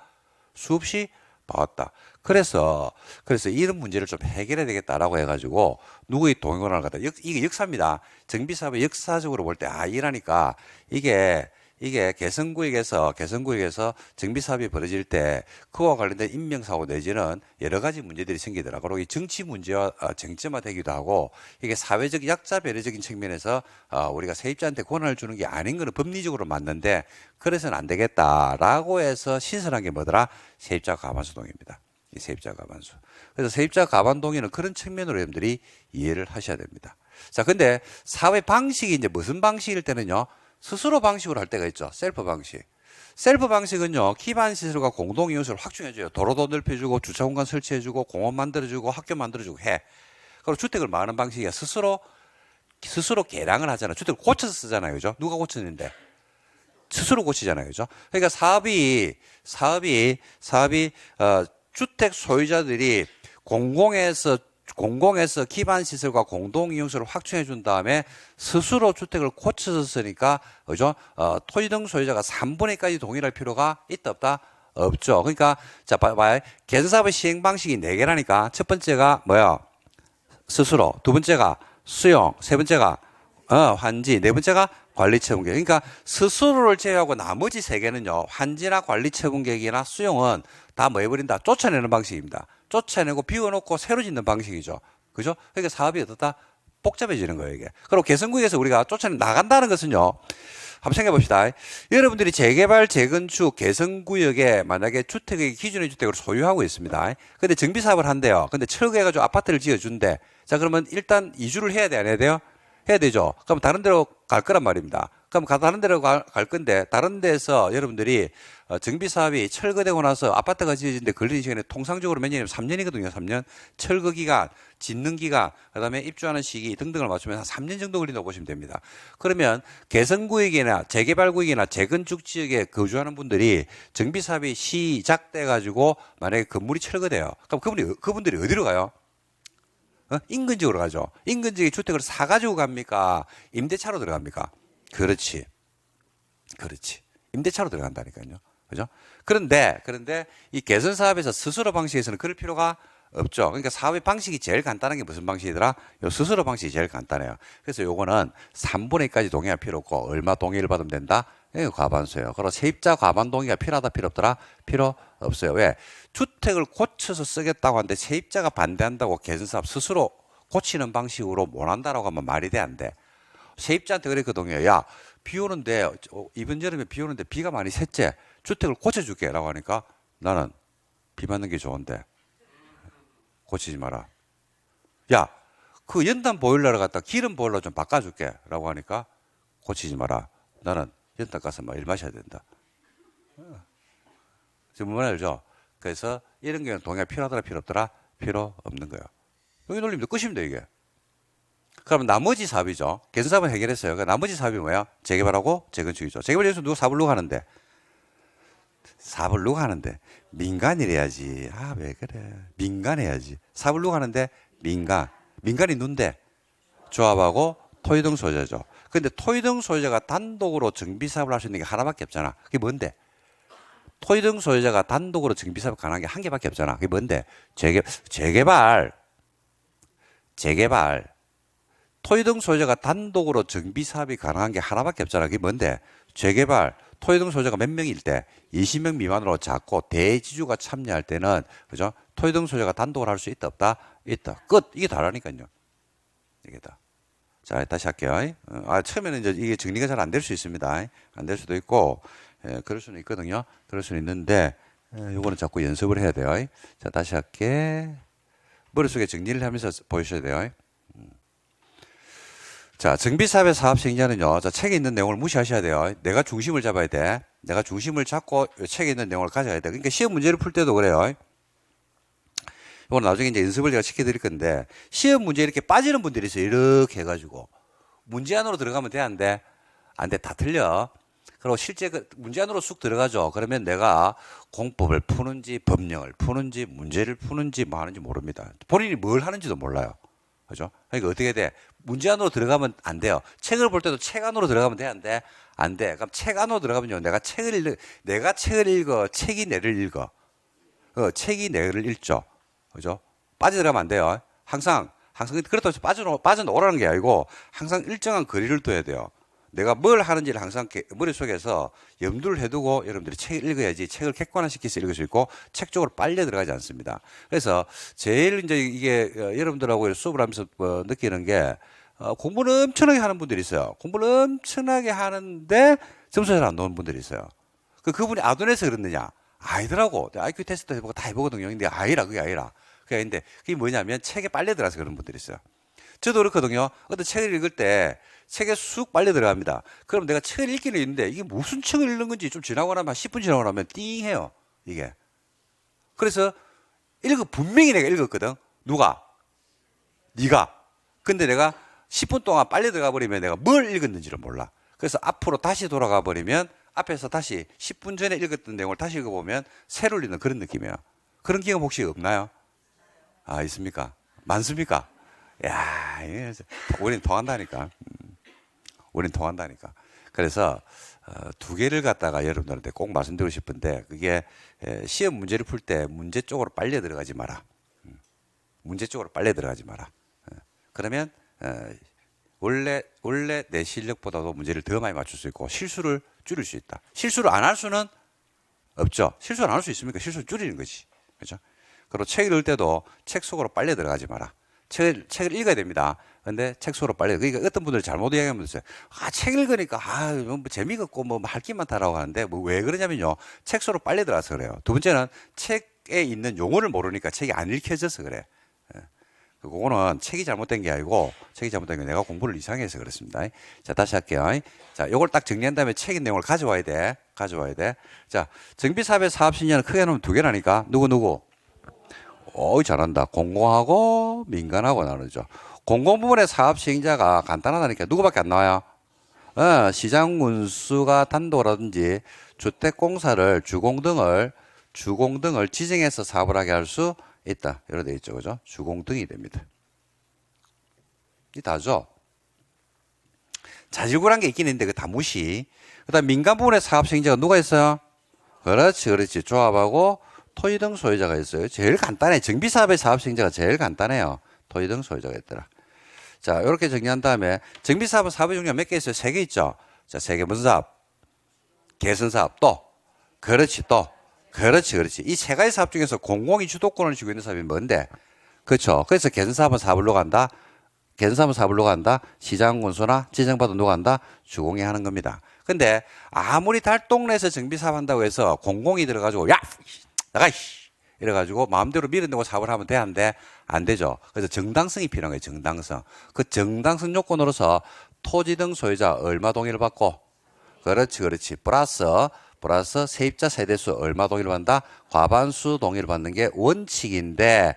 수없이 봐왔다. 그래서 이런 문제를 좀 해결해야 되겠다라고 해가지고 누구의 동의권을 갖다 이게 역사입니다. 정비사업의 역사적으로 볼 때 이라니까 이게 개성구역에서 정비사업이 벌어질 때 그와 관련된 인명사고 내지는 여러 가지 문제들이 생기더라고요. 그리고 이 정치 문제와 쟁점화되기도 하고 이게 사회적 약자 배려적인 측면에서 우리가 세입자한테 권한을 주는 게 아닌 거는 법리적으로 맞는데 그래서는 안 되겠다라고 해서 신설한 게 뭐더라? 세입자 과반수 동의입니다. 이 세입자 과반수. 그래서 세입자 과반 동의는 그런 측면으로 여러분들이 이해를 하셔야 됩니다. 자, 근데 사회 방식이 이제 무슨 방식일 때는요? 스스로 방식으로 할 때가 있죠. 셀프 방식. 셀프 방식은요, 기반 시설과 공동 이용수를 확충해줘요. 도로도 넓혀주고, 주차 공간 설치해주고, 공원 만들어주고, 학교 만들어주고 해. 그리고 주택을 많은 방식이야. 스스로 개량을 하잖아요. 주택을 고쳐서 쓰잖아요. 그죠? 누가 고쳤는데? 스스로 고치잖아요. 그죠? 그러니까 사업이, 주택 소유자들이 공공에서 기반 시설과 공동 이용수를 확충해 준 다음에 스스로 주택을 고쳐서 쓰니까 그죠? 토지 등 소유자가 3분의 1까지 동의할 필요가 있다 없다? 없죠. 그러니까 자 봐봐요. 개선사업의 시행 방식이 4개라니까 첫 번째가 뭐야? 스스로, 두 번째가 수용, 세 번째가 환지, 네 번째가 관리처분 계획. 그러니까 스스로를 제외하고 나머지 3개는요. 환지나 관리처분 계획이나 수용은 다 뭐 해버린다? 쫓아내는 방식입니다. 쫓아내고 비워놓고 새로 짓는 방식이죠. 그죠? 그러니까 사업이 어떻다? 복잡해지는 거예요, 이게. 그리고 개성구역에서 우리가 쫓아내 나간다는 것은요. 한번 생각해 봅시다. 여러분들이 재개발, 재건축, 개성구역에 만약에 주택의 기준의 주택을 소유하고 있습니다. 근데 정비사업을 한대요. 근데 철거해가지고 아파트를 지어준대. 자, 그러면 일단 이주를 해야 돼, 안 해야 돼요? 해야 되죠. 그럼 다른 데로 갈 거란 말입니다. 그럼 다른 데로 갈 건데 다른 데서 여러분들이 정비 사업이 철거되고 나서 아파트가 지어지는데 걸리는 시간이 통상적으로 몇 년이면 3년이거든요. 3년. 철거 기간, 짓는 기간, 그다음에 입주하는 시기 등등을 맞추면 한 3년 정도 걸린다고 보시면 됩니다. 그러면 개성구역이나 재개발구역이나 재건축 지역에 거주하는 분들이 정비 사업이 시작돼 가지고 만약에 건물이 철거돼요. 그럼 그분들이 어디로 가요? 인근 지역으로 가죠. 인근 지역에 주택을 사가지고 갑니까? 임대차로 들어갑니까? 그렇지. 임대차로 들어간다니까요. 그죠? 그런데 이 개선 사업에서 스스로 방식에서는 그럴 필요가 없죠. 그러니까 사업의 방식이 제일 간단한 게 무슨 방식이더라? 요 스스로 방식이 제일 간단해요. 그래서 요거는 3분의 1까지 동의할 필요 없고 얼마 동의를 받으면 된다? 이거 과반수예요. 그리고 세입자 과반 동의가 필요하다 필요 없더라? 필요 없어요. 왜? 주택을 고쳐서 쓰겠다고 하는데 세입자가 반대한다고 개선 사업 스스로 고치는 방식으로 못 한다라고 하면 말이 돼, 안 돼? 세입자한테 그랬거든요. 야, 비 오는데, 이번 여름에 비 오는데 비가 많이 샜지? 주택을 고쳐줄게. 라고 하니까 나는 비 맞는 게 좋은데 고치지 마라. 야, 그 연탄 보일러를 갖다 기름 보일러 좀 바꿔줄게. 라고 하니까 고치지 마라. 나는 연탄 가서 막 일 마셔야 된다. 지금 뭔 알죠? 그래서 이런 경우는 동의가 필요하더라, 필요 없더라? 필요 없는 거예요. 여기 놀림도 끝입니다, 이게. 그럼 나머지 사업이죠. 개선사업은 해결했어요. 그 나머지 사업이 뭐야? 재개발하고 재건축이죠. 재개발에서 누가 사업을 누가 하는데? 사업을 누가 하는데? 민간이래야지. 아, 왜 그래. 민간해야지. 사업을 누가 하는데? 민간. 민간이 누군데? 조합하고 토지등 소유자죠. 근데 토지등 소유자가 단독으로 정비사업을 할 수 있는 게 하나밖에 없잖아. 그게 뭔데? 토지등 소유자가 단독으로 정비사업 가능한 게 한 개밖에 없잖아. 그게 뭔데? 재개발. 토지등 소유자가 단독으로 정비사업이 가능한 게 하나밖에 없잖아. 그게 뭔데? 재개발. 토지등 소유자가 몇 명일 때? 20명 미만으로 작고 대지주가 참여할 때는, 그죠? 토지등 소유자가 단독으로 할 수 있다, 없다? 있다. 끝. 이게 다라니까요. 이게 다. 자, 다시 할게요. 처음에는 이제 이게 정리가 잘 안 될 수 있습니다. 안 될 수도 있고, 그럴 수는 있거든요. 그럴 수는 있는데, 요거는 자꾸 연습을 해야 돼요. 자, 다시 할게. 머릿속에 정리를 하면서 보셔야 돼요. 자, 정비사업의 사업 시행자는요, 자, 책에 있는 내용을 무시하셔야 돼요. 내가 중심을 잡아야 돼. 내가 중심을 잡고 책에 있는 내용을 가져야 돼. 그러니까 시험 문제를 풀 때도 그래요. 이건 나중에 이제 연습을 제가 시켜드릴 건데, 시험 문제 이렇게 빠지는 분들이 있어요. 이렇게 해가지고. 문제 안으로 들어가면 돼, 안 돼? 안 돼, 다 틀려. 그리고 실제 그 문제 안으로 쑥 들어가죠. 그러면 내가 공법을 푸는지, 법령을 푸는지, 문제를 푸는지, 뭐 하는지 모릅니다. 본인이 뭘 하는지도 몰라요. 그죠? 그러니까 어떻게 돼? 문제 안으로 들어가면 안 돼요. 책을 볼 때도 책 안으로 들어가면 돼, 안 돼? 안 돼. 그럼 책 안으로 들어가면요. 내가 책을 읽어. 책이 내를 읽어. 책이 내를 읽죠. 그죠? 빠져들어가면 안 돼요. 항상 그렇다고 해서 빠져나오라는 게 아니고 항상 일정한 거리를 둬야 돼요. 내가 뭘 하는지를 항상 머릿속에서 염두를 해두고 여러분들이 책을 읽어야지 책을 객관화시켜서 읽을 수 있고 책 쪽으로 빨려 들어가지 않습니다. 그래서 제일 이제 이게 여러분들하고 수업을 하면서 느끼는 게 공부를 엄청나게 하는 분들이 있어요. 공부를 엄청나게 하는데 점수 잘 안 나오는 분들이 있어요. 그분이 아둔해서 그렇느냐? 아니더라고. IQ 테스트 해보고 다 해보거든요. 근데 아니라, 그게 아니라. 근데 그게 뭐냐면 책에 빨려 들어가서 그런 분들이 있어요. 저도 그렇거든요. 어떤 책을 읽을 때 책에 쑥 빨려 들어갑니다. 그럼 내가 책을 읽기는 있는데 이게 무슨 책을 읽는 건지 좀 지나고 나면 한 10분 지나고 나면 띵 해요. 이게. 그래서 분명히 내가 읽었거든. 누가? 네가. 근데 내가 10분 동안 빨려 들어가 버리면 내가 뭘 읽었는지를 몰라. 그래서 앞으로 다시 돌아가 버리면 앞에서 다시 10분 전에 읽었던 내용을 다시 읽어보면 새로 읽는 그런 느낌이에요. 그런 경험 혹시 없나요? 아, 있습니까? 많습니까? 야, 우리는 통한다니까. 우리는 통한다니까. 그래서 두 개를 갖다가 여러분들한테 꼭 말씀드리고 싶은데 그게 시험 문제를 풀 때 문제 쪽으로 빨려 들어가지 마라. 문제 쪽으로 빨려 들어가지 마라. 그러면 원래 내 실력보다도 문제를 더 많이 맞출 수 있고 실수를 줄일 수 있다. 실수를 안 할 수는 없죠. 실수를 안 할 수 있습니까? 실수를 줄이는 거지. 그렇죠? 그리고 책을 읽을 때도 책 속으로 빨려 들어가지 마라. 책을 읽어야 됩니다. 근데 책 속으로 빨려. 그러니까 어떤 분들이 잘못 이야기하면 있어요. 책 읽으니까 뭐 재미가 없고 뭐 할 게 많다라고 하는데 뭐 왜 그러냐면요. 책 속으로 빨려 들어가서 그래요. 두 번째는 책에 있는 용어를 모르니까 책이 안 읽혀져서 그래. 그거는 책이 잘못된 게 아니고 책이 잘못된 게 내가 공부를 이상해서 해서 그렇습니다. 자, 다시 할게요. 자, 요걸 딱 정리한 다음에 책의 내용을 가져와야 돼. 자, 정비사업의 사업 신뢰는 크게 나누면 두 개라니까. 누구? 어이, 잘한다. 공공하고 민간하고 나누죠. 공공 부문의 사업 시행자가 간단하다니까 누구밖에 안 나와요? 시장 군수가 단독이라든지 주택공사를 주공 등을 지정해서 사업을 하게 할 수 있다. 이렇게 되어 있죠. 그죠? 주공 등이 됩니다. 이 다죠. 자질구레한 게 있긴 있는데 그 다 무시. 그다음 민간 부문의 사업 시행자가 누가 있어요? 그렇지. 조합하고 토지 등 소유자가 있어요. 제일 간단해. 정비사업의 사업 시행자가 제일 간단해요. 토지 등 소유자가 있더라. 자, 이렇게 정리한 다음에 정비사업은 사업의 종류가 몇 개 있어요? 3개 있죠. 자, 3개 무슨 사업? 개선사업 또. 그렇지. 이 세 가지 사업 중에서 공공이 주도권을 쥐고 있는 사업이 뭔데? 그렇죠. 그래서 개선사업은 사업을로 간다. 개선사업은 사업을 누가 한다? 시장군수나 지정받은 누가 한다? 주공이 하는 겁니다. 근데 아무리 달동네에서 정비사업 한다고 해서 공공이 들어가지고 야 나가 이래가지고 마음대로 밀어내고 사업을 하면 돼? 안 돼? 안 되죠. 그래서 정당성이 필요한 거예요. 정당성. 그 정당성 요건으로서 토지 등 소유자 얼마 동의를 받고 그렇지 플러스 세입자 세대수 얼마 동의를 받는다? 과반수 동의를 받는 게 원칙인데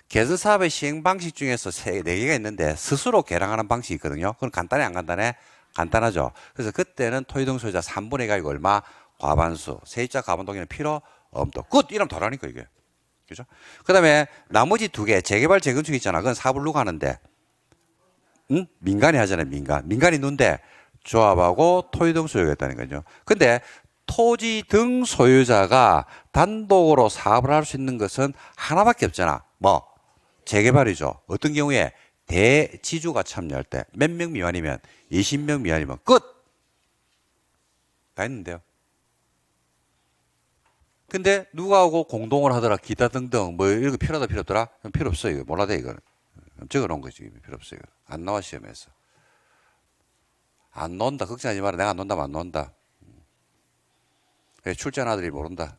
개선사업의 시행 방식 중에서 네 개가 있는데 스스로 개량하는 방식이 있거든요. 그건 간단해 안 간단해? 간단하죠. 그래서 그때는 토지 등 소유자 3분의 1가 이거 얼마? 과반수. 세입자 과반 동의는 필요 없다. 끝! 이러면 다라니까 이게. 그죠? 그 다음에 나머지 두 개, 재개발, 재건축 있잖아. 그건 사업을 누가 하는데, 응? 민간이 하잖아요, 민간. 민간이 누군데, 조합하고 토지 등 소유가 있다는 거죠. 근데 토지 등 소유자가 단독으로 사업을 할 수 있는 것은 하나밖에 없잖아. 뭐? 재개발이죠. 어떤 경우에 대지주가 참여할 때 몇 명 미만이면 20명 미만이면 끝! 다 했는데요. 근데 누가 하고 공동을 하더라 기타 등등 뭐 이런 거 필요하다 필요 없더라 필요 없어 이거 몰라돼 이거는 적어놓은 거지 필요 없어 이거 안 나와 시험에서 안 논다 걱정하지 마라 내가 안 논다면 안 논다 출전 아들이 모른다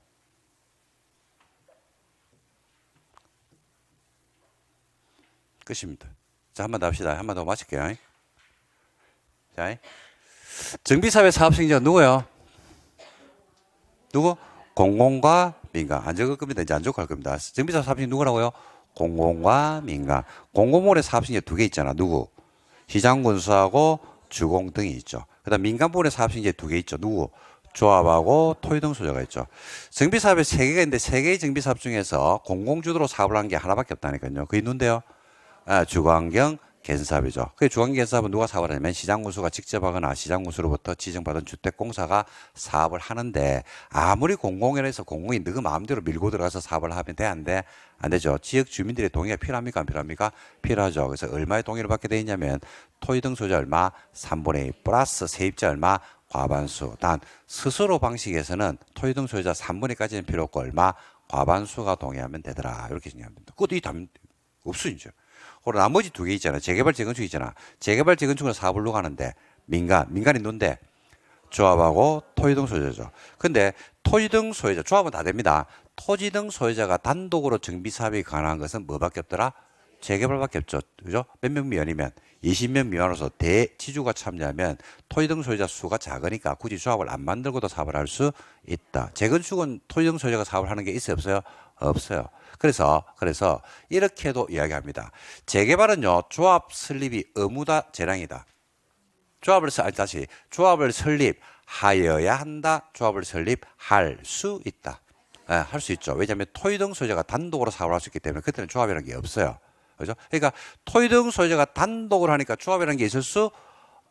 끝입니다. 자 한 번 더 합시다. 한 번 더 마칠게요. 자 정비사업의 사업승인자가 누구예요? 누구? 공공과 민간. 안 적을 겁니다. 이제 안 적을 겁니다. 정비사업 사업승인 누구라고요? 공공과 민간. 공공부문의 사업승인자 두 개 있잖아. 누구? 시장군수하고 주공 등이 있죠. 그 다음 민간부문의 사업승인자 두 개 있죠. 누구? 조합하고 토지 등 소유자가 있죠. 정비사업에 세 개가 있는데 세 개의 정비사업 중에서 공공주도로 사업을 하는 게 하나밖에 없다니까요. 그게 있는데요. 주거환경 개선사업이죠. 그 주거환경 개선사업은 누가 사업을 하냐면 시장군수가 직접 하거나 시장군수로부터 지정받은 주택공사가 사업을 하는데 아무리 공공연해서 공공이 너 마음대로 밀고 들어가서 사업을 하면 돼? 안 돼? 안 되죠. 지역 주민들의 동의가 필요합니까? 안 필요합니까? 필요하죠. 그래서 얼마의 동의를 받게 돼 있냐면 토지 등 소유자 얼마? 3분의 1 플러스 세입자 얼마? 과반수. 단 스스로 방식에서는 토지 등 소유자 3분의 1까지는 필요 없고 얼마? 과반수가 동의하면 되더라. 이렇게 정리하면 됩니다. 그것도 이 답 없어 이제. 그리고 나머지 두 개 있잖아. 재개발, 재건축 있잖아. 재개발, 재건축은 사업을 누가 하는데 민간이 누군데 조합하고 토지 등 소유자죠. 근데 토지 등 소유자, 조합은 다 됩니다. 토지 등 소유자가 단독으로 정비 사업이 가능한 것은 뭐밖에 없더라? 재개발밖에 없죠. 그죠? 몇 명 미만이면 20명 미만으로서 대지주가 참여하면 토지 등 소유자 수가 작으니까 굳이 조합을 안 만들고도 사업을 할 수 있다. 재건축은 토지 등 소유자가 사업을 하는 게 있어요, 없어요? 없어요. 그래서 이렇게도 이야기합니다. 재개발은요, 조합 설립이 의무다, 재량이다. 조합을 설립하여야 한다. 조합을 설립할 수 있다. 할 수 있죠. 왜냐하면 토지 등 소유자가 단독으로 사업을 할 수 있기 때문에 그때는 조합이라는 게 없어요. 그죠? 그러니까 토지 등 소유자가 단독으로 하니까 조합이라는 게 있을 수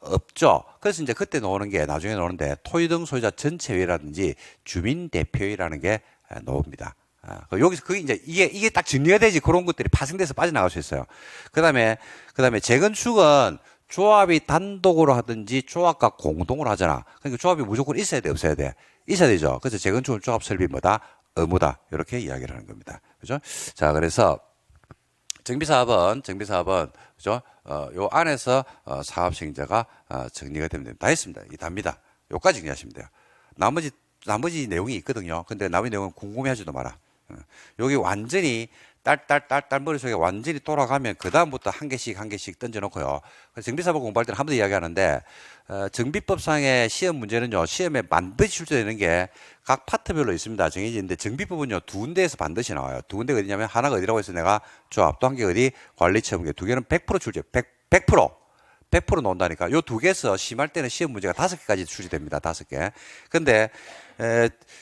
없죠. 그래서 이제 그때 나중에 나오는데 토지 등 소유자 전체회의라든지 주민 대표회의라는 게 나옵니다. 여기서 그게 이제 이게 딱 정리가 되지 그런 것들이 파생돼서 빠져나갈 수 있어요. 그다음에 재건축은 조합이 단독으로 하든지 조합과 공동으로 하잖아. 그러니까 조합이 무조건 있어야 돼, 없어야 돼? 있어야 되죠. 그래서 재건축은 조합 설립이 뭐다? 의무다. 이렇게 이야기를 하는 겁니다. 그죠? 자, 그래서 정비사업은 그죠? 요 안에서 사업 시행자가 정리가 되면 됩니다. 다 했습니다. 이 답니다. 요까지 정리하시면 돼요. 나머지 내용이 있거든요. 근데 나머지 내용은 궁금해하지도 마라. 여기 완전히 딸 머릿속에 완전히 돌아가면 그 다음부터 한 개씩 던져놓고요. 정비사업 공부할 때는 한 번 더 이야기하는데 정비법상의 시험 문제는요. 시험에 반드시 출제되는 게 각 파트별로 있습니다. 정해지는데 정비법은요. 두 군데에서 반드시 나와요. 두 군데가 어디냐면 하나가 어디라고 해서 내가 조합 또 한 개 어디 관리처분계 두 개는 100% 출제 100% 나온다니까. 요 두 개에서 심할 때는 시험 문제가 5개까지 출제됩니다. 5개. 근데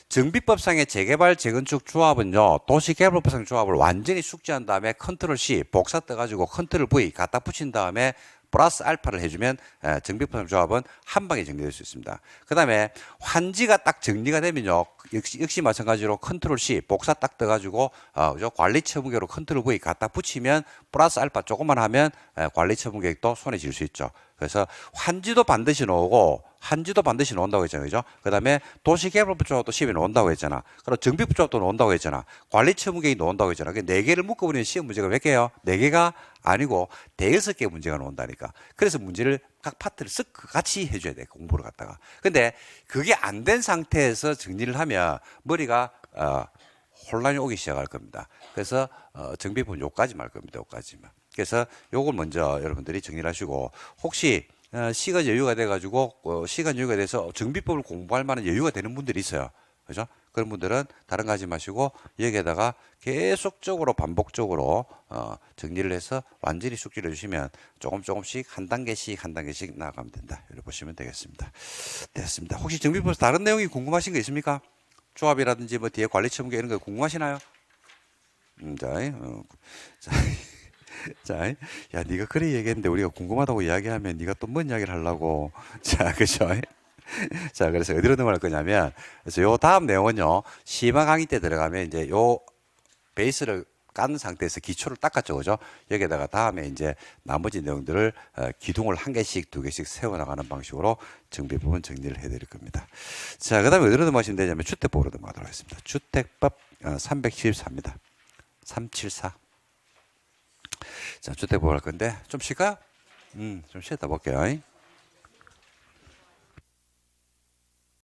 정비법상의 재개발, 재건축 조합은요, 도시개발법상 조합을 완전히 숙지한 다음에 컨트롤 C, 복사 떠가지고 컨트롤 V 갖다 붙인 다음에 플러스 알파를 해주면 정비법 조합은 한 방에 정리될 수 있습니다. 그 다음에 환지가 딱 정리가 되면요, 역시 마찬가지로 컨트롤 C 복사 딱 떠가지고 그죠? 관리 처분계로 컨트롤 V 갖다 붙이면 플러스 알파 조금만 하면 관리 처분계도 손에 쥘 수 있죠. 그래서 환지도 반드시 나오고 한지도 반드시 나온다고 했잖아요. 그죠? 그 다음에 도시개발부 쪽도 10이 나온다고 했잖아. 그리고 정비부 쪽도 나온다고 했잖아. 관리처분계획이 나온다고 했잖아. 그 네 개를 묶어버리는 시험 문제가 몇 개요? 네 개가 아니고 대여섯 개 문제가 나온다니까. 그래서 문제를 각 파트를 쓱 같이 해줘야 돼. 공부를 갖다가. 근데 그게 안 된 상태에서 정리를 하면 머리가 혼란이 오기 시작할 겁니다. 그래서 정비부는 요까지만 할 겁니다. 요까지만. 그래서 요걸 먼저 여러분들이 정리를 하시고 혹시 시간 여유가 돼가지고 시간 여유가 돼서 정비법을 공부할 만한 여유가 되는 분들이 있어요. 그죠? 그런 분들은 다른 거 하지 마시고 여기에다가 계속적으로 반복적으로 정리를 해서 완전히 숙지를 해주시면 조금씩 한 단계씩 나아가면 된다. 이렇게 보시면 되겠습니다. 됐습니다. 혹시 정비법에서 다른 내용이 궁금하신 거 있습니까? 조합이라든지 뭐 뒤에 관리처분계 이런 거 궁금하시나요? 자, 자, 야, 네가 그래 얘기했는데 우리가 궁금하다고 이야기하면 네가 또 뭔 이야기를 하려고. 자, 그죠? 자, 그래서 어디로 넘어갈 거냐면, 그래서 요 다음 내용은요, 심화 강의 때 들어가면 이제 요 베이스를 깐 상태에서 기초를 닦았죠, 그죠? 여기에다가 다음에 이제 나머지 내용들을 기둥을 한 개씩, 두 개씩 세워나가는 방식으로 정비 부분 정리를 해드릴 겁니다. 자, 그 다음에 어디로 넘어가시면 되냐면 주택법으로 넘어가도록 하겠습니다. 주택법 374입니다. 374. 자, 주택법 할 건데, 좀 쉴까요? 좀 쉬었다 볼게요.